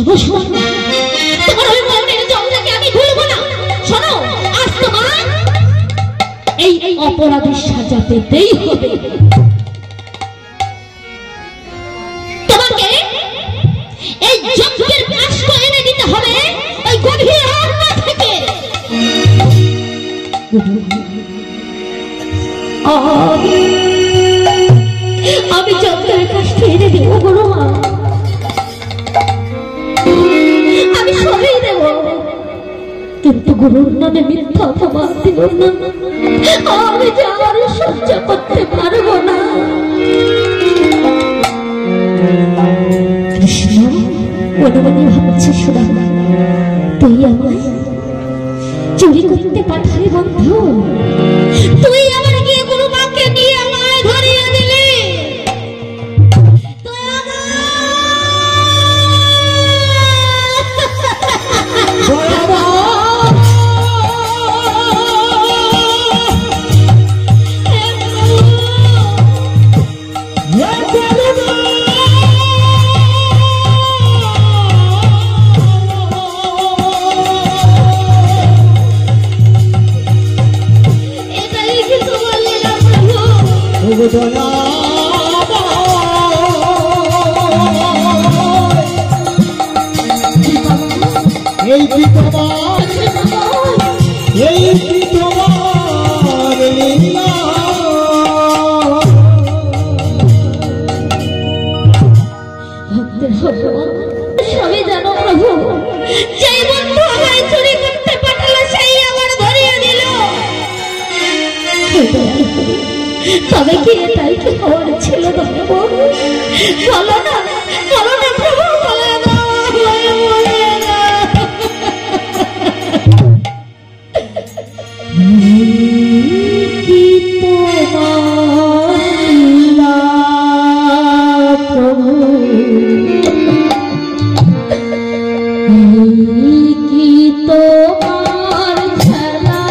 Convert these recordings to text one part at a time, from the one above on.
শোনো শোনো, তোমার ওই মনের জলটাকে আমি ভুলবো না। শোনো, আজ তোমার এই অপরাধের সাজা পেতেই হবে। তোমাকে এই যজ্ঞের কাষ্ঠ এনে দিতে হবে ওই গভীর অরণ্য থেকে। আমি যজ্ঞের কাষ্ঠ এনে দেব গুরুমা, আমি সবই দেব, কিন্তু গুরুর নামে মিথ্যা অপমান দিব না। আমি যে আর সহ্য করতে পারবো না। কৃষ্ণ মনে মনে ভাবছে, সুদামা তুই আমায় চুরি করতে পাঠালি বন্ধু, তুই আমার গিয়ে গুরুমাকে নিয়ে আমায় ধরিয়ে দিলি। সবই জানো প্রভু, যেই বন্ধু আমায় চুরি করতে পাঠালো সেই আমার ধরিয়ে দিল। তবে কি এটাই কি হওয়ার ছিল? বলো না, বলো না প্রভু, বলো না। কি প্রভু, কি তোমার খেলা,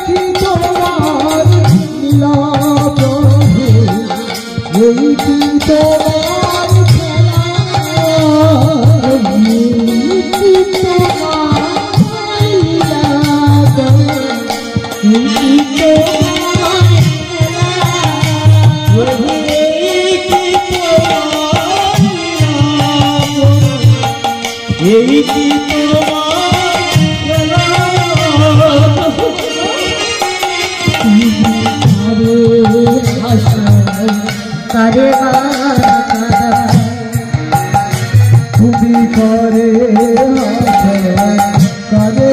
কি তোমার লীলা প্রভু, কি তোমার খেলা, কি তোমার লীলা প্রভু, কি তোমার খেলা প্রভু, এই কি তারে তুমি করে কারে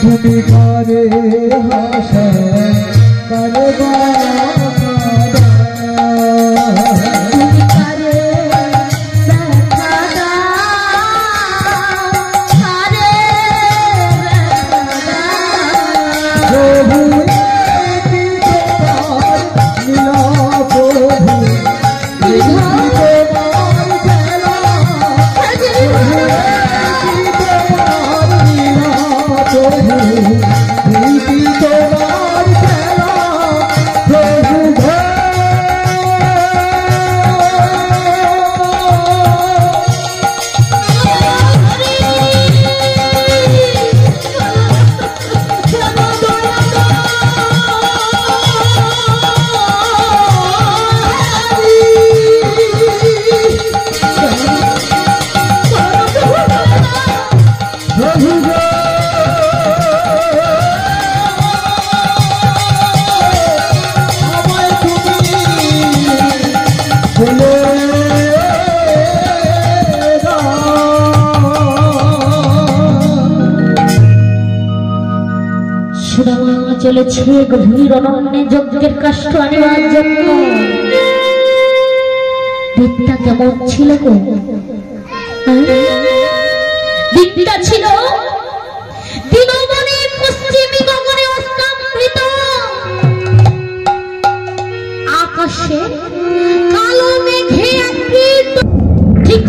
তুমি করে হাসা করে চলেছে গভীর অরণ্যে যজ্ঞের কাষ্ঠ আনিবার জন্য। দিকটা কেমন ছিল গো? দিকটা ছিল দিনবনের পশ্চিমী গগনে অস্তম্ভিত, আকাশে কালো মেঘে আবৃত। ঠিক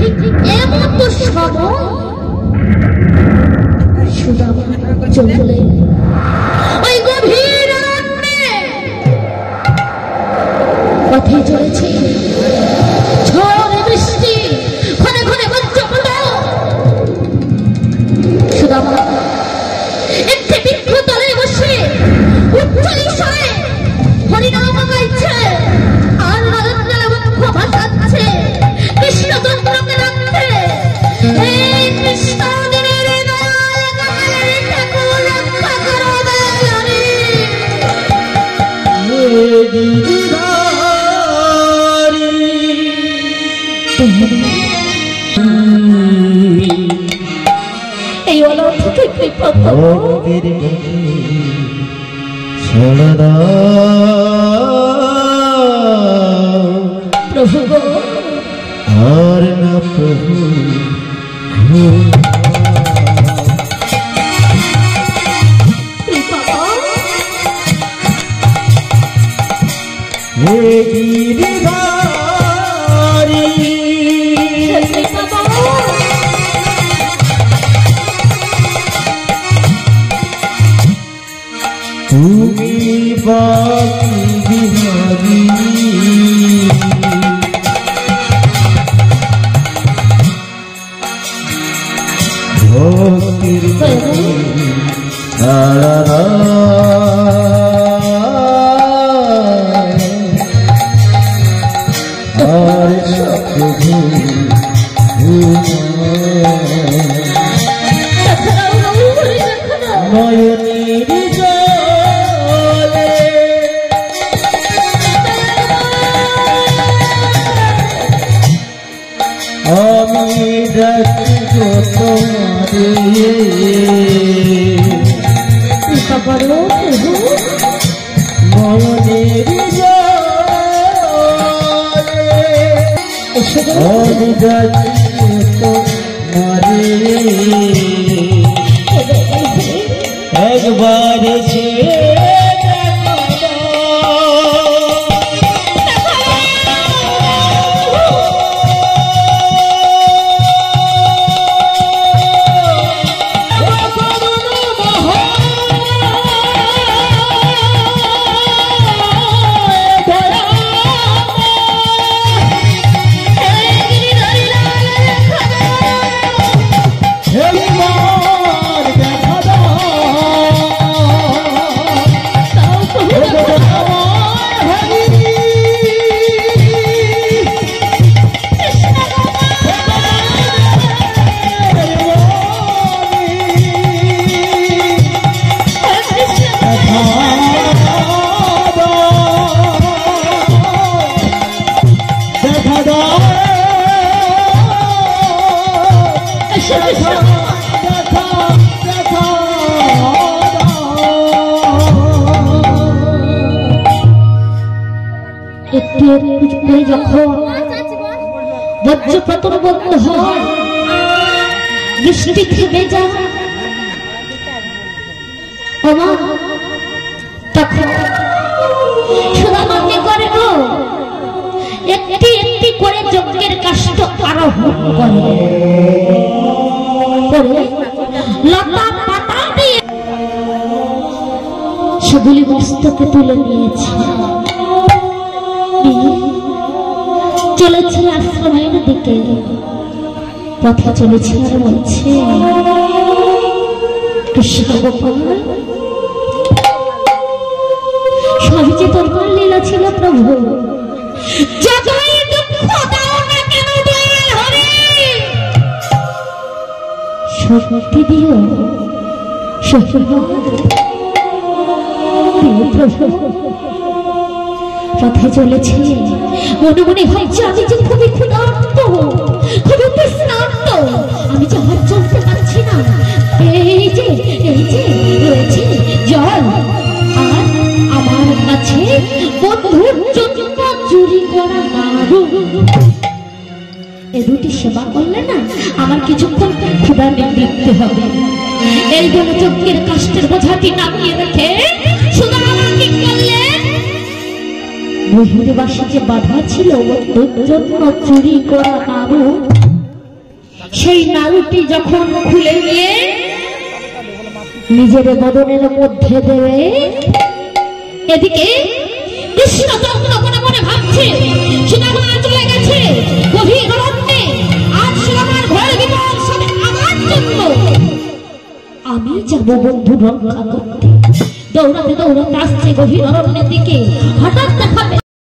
এমন সময় সুদামা চললে ওই গভীর পথে চলেছে ঝড় বৃষ্টি ক্ষণে ক্ষণে বজ্রপাত সুদামা একটি বৃক্ষ তলে বসে উচ্চ স্বরে হরিনাম গাইছে আর নরেন্দ্র মুখ ভাসাচ্ছে কৃষ্ণ তন্ত্রকে রাখছে এই কৃষ্ণ দিনের দয়াল কালের ঠাকুর রক্ষা করো দয়ালে এই অলৌকিক বিপদ প্রভু গো আর না প্রভু তুমি বাকি বিহারি ভক্তির ছাড়া আর প্রভু নয়নের জলে আমি ডাকি তোমারে নয়নের জলে আমি ডাকি তোমারে একবার সে যখন বজ্রপাতন বন্ধ হয় বৃষ্টি থেমে যায় তখন সুদামা কি করে গো একটি একটি করে যজ্ঞের কাষ্ঠ আরোহণ করে লতা পাতা দিয়ে সেগুলি মস্তকে তুলে নিয়েছে চলেছে আশ্রমের দিকে পথে চলেছে আর বলছে কৃষ্ণ গোপাল সহজে তোমার লীলা ছিল প্রভু যতই দুঃখ দাও না কেন দয়াল হরি শক্তি দিও প্রভু পথে চলেছে মনে মনে হয়েছে আমি যে খুবই ক্ষুধার্ত খুবই তৃষ্ণার্ত আমি যে আর চলতে পারছি না এই যে রয়েছে জল আর আমার কাছে বন্ধুর জন্য চুরি করা নাড়ু এই দুটি সেবা করলে না আমার কিছুক্ষণ ক্ষুধা নিবৃত্তি হবে এই বলে যজ্ঞের কাষ্ঠের বোঝাটি নামিয়ে রেখে সুদামা কি করলেন বহির্বাসী যে বাধা ছিল বন্ধুর জন্য চুরি করা নাড়ু সেই নাড়ুটি যখন খুলে নিয়ে নিজের বদনের মধ্যে দেবে। এদিকে কৃষ্ণ চন্দ্র মনে মনে ভাবছে সুদামা চলে গেছে গভীর অরণ্যে, আজ সুদামার ঘর বিপদ সব আমার জন্য। আমি যাব বন্ধু রক্ষা করতে। দৌড়াতে দৌড়াতে আসছে গভীর অরণ্যের দিকে, হঠাৎ দেখা